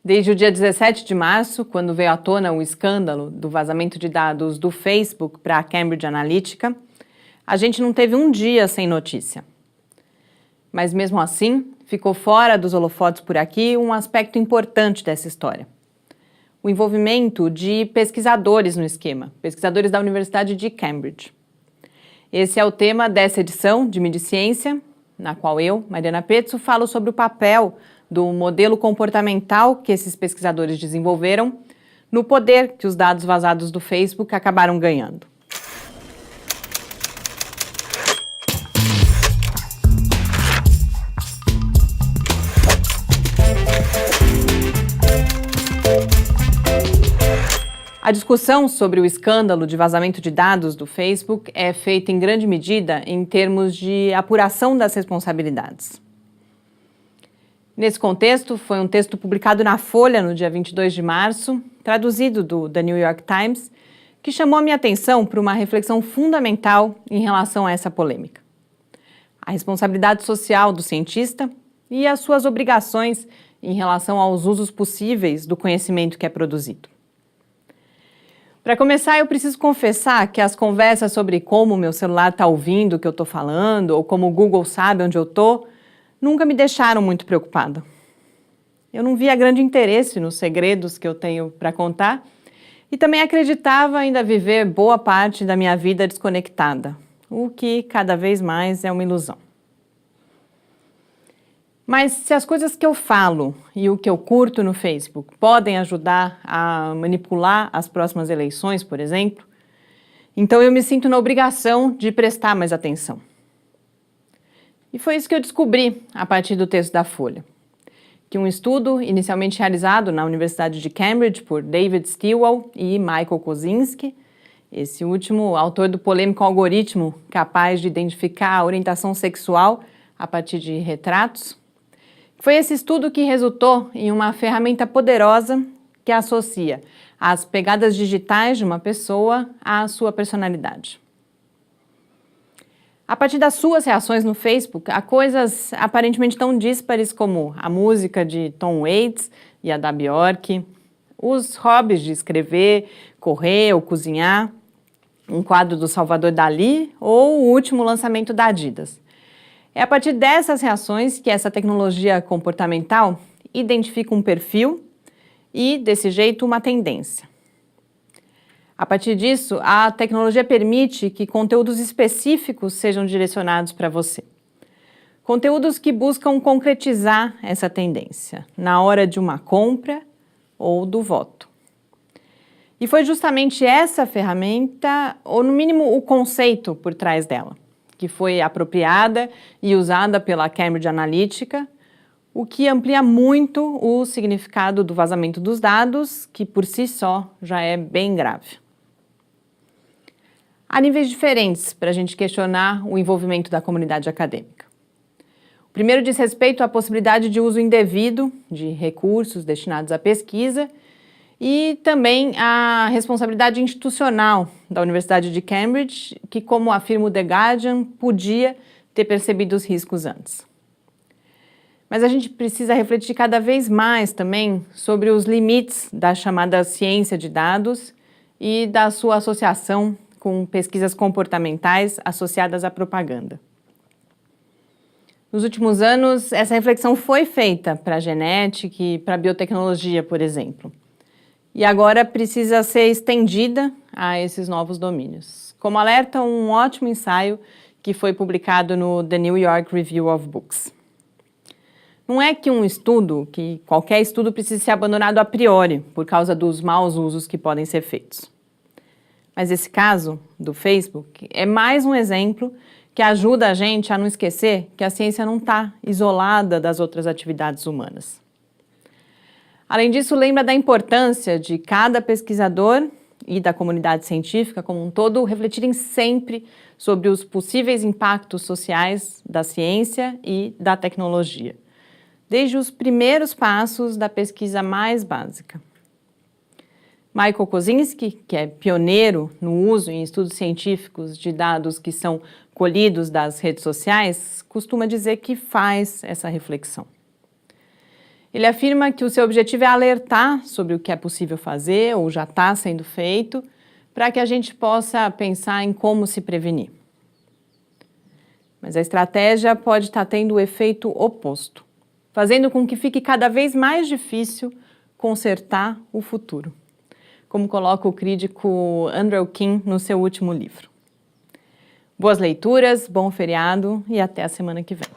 Desde o dia 17 de março, quando veio à tona o escândalo do vazamento de dados do Facebook para a Cambridge Analytica, a gente não teve um dia sem notícia. Mas mesmo assim, ficou fora dos holofotes por aqui um aspecto importante dessa história. O envolvimento de pesquisadores no esquema, pesquisadores da Universidade de Cambridge. Esse é o tema dessa edição de Mídia e Ciência, na qual eu, Mariana Pezzo, falo sobre o papel do modelo comportamental que esses pesquisadores desenvolveram no poder que os dados vazados do Facebook acabaram ganhando. A discussão sobre o escândalo de vazamento de dados do Facebook é feita em grande medida em termos de apuração das responsabilidades. Nesse contexto, foi um texto publicado na Folha no dia 22 de março, traduzido do The New York Times, que chamou a minha atenção para uma reflexão fundamental em relação a essa polêmica. A responsabilidade social do cientista e as suas obrigações em relação aos usos possíveis do conhecimento que é produzido. Para começar, eu preciso confessar que as conversas sobre como o meu celular está ouvindo o que eu estou falando ou como o Google sabe onde eu estou, nunca me deixaram muito preocupada. Eu não via grande interesse nos segredos que eu tenho para contar e também acreditava ainda viver boa parte da minha vida desconectada, o que cada vez mais é uma ilusão. Mas se as coisas que eu falo e o que eu curto no Facebook podem ajudar a manipular as próximas eleições, por exemplo, então eu me sinto na obrigação de prestar mais atenção. E foi isso que eu descobri a partir do texto da Folha, que um estudo inicialmente realizado na Universidade de Cambridge por David Stilwell e Michael Kosinski, esse último autor do polêmico algoritmo capaz de identificar a orientação sexual a partir de retratos, foi esse estudo que resultou em uma ferramenta poderosa que associa as pegadas digitais de uma pessoa à sua personalidade. A partir das suas reações no Facebook, a coisas aparentemente tão díspares como a música de Tom Waits e a da Bjork, os hobbies de escrever, correr ou cozinhar, um quadro do Salvador Dalí ou o último lançamento da Adidas. É a partir dessas reações que essa tecnologia comportamental identifica um perfil e, desse jeito, uma tendência. A partir disso, a tecnologia permite que conteúdos específicos sejam direcionados para você. Conteúdos que buscam concretizar essa tendência na hora de uma compra ou do voto. E foi justamente essa ferramenta, ou no mínimo o conceito por trás dela, que foi apropriada e usada pela Cambridge Analytica, o que amplia muito o significado do vazamento dos dados, que por si só já é bem grave. Há níveis diferentes para a gente questionar o envolvimento da comunidade acadêmica. O primeiro diz respeito à possibilidade de uso indevido de recursos destinados à pesquisa e também à responsabilidade institucional da Universidade de Cambridge, que, como afirma o The Guardian, podia ter percebido os riscos antes. Mas a gente precisa refletir cada vez mais também sobre os limites da chamada ciência de dados e da sua associação com pesquisas comportamentais associadas à propaganda. Nos últimos anos, essa reflexão foi feita para a genética e para a biotecnologia, por exemplo. E agora precisa ser estendida a esses novos domínios. Como alerta um ótimo ensaio que foi publicado no The New York Review of Books. Não é que qualquer estudo precise ser abandonado a priori por causa dos maus usos que podem ser feitos. Mas esse caso do Facebook é mais um exemplo que ajuda a gente a não esquecer que a ciência não está isolada das outras atividades humanas. Além disso, lembra da importância de cada pesquisador e da comunidade científica como um todo refletirem sempre sobre os possíveis impactos sociais da ciência e da tecnologia, desde os primeiros passos da pesquisa mais básica. Michael Kosinski, que é pioneiro no uso em estudos científicos de dados que são colhidos das redes sociais, costuma dizer que faz essa reflexão. Ele afirma que o seu objetivo é alertar sobre o que é possível fazer ou já está sendo feito, para que a gente possa pensar em como se prevenir. Mas a estratégia pode estar tendo o efeito oposto, fazendo com que fique cada vez mais difícil consertar o futuro, como coloca o crítico Andrew King no seu último livro. Boas leituras, bom feriado e até a semana que vem.